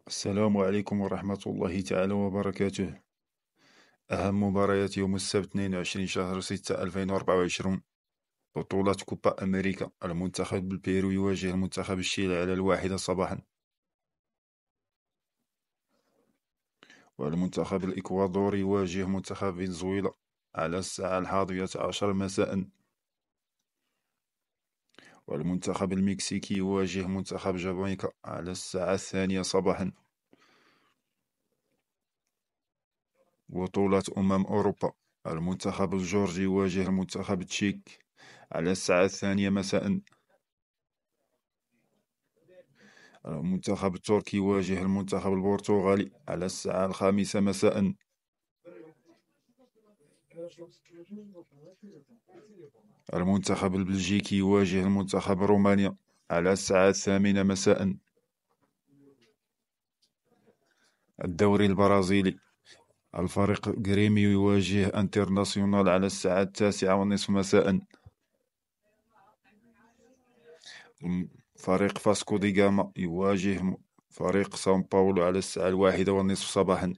السلام عليكم ورحمة الله تعالى وبركاته. أهم مباريات يوم السبت 22 شهر 6 2024. بطولة كوبا أمريكا، المنتخب البيرو يواجه المنتخب الشيلي على 1 صباحا، والمنتخب الإكوادوري يواجه منتخب فنزويلا على الساعة 11 مساء، والمنتخب المكسيكي يواجه منتخب جامايكا على الساعة 2 صباحا. بطولة أوروبا، المنتخب الجورجي يواجه المنتخب التشيك على الساعة 2 مساء، المنتخب التركي يواجه المنتخب البرتغالي على الساعة 5 مساء، المنتخب البلجيكي يواجه المنتخب رومانيا على الساعة 8 مساء. الدوري البرازيلي، الفريق غريميو يواجه انترناسيونال على الساعة 9:30 مساء، فريق فاسكو دي جاما يواجه فريق ساو باولو على الساعة 1:30 صباحا.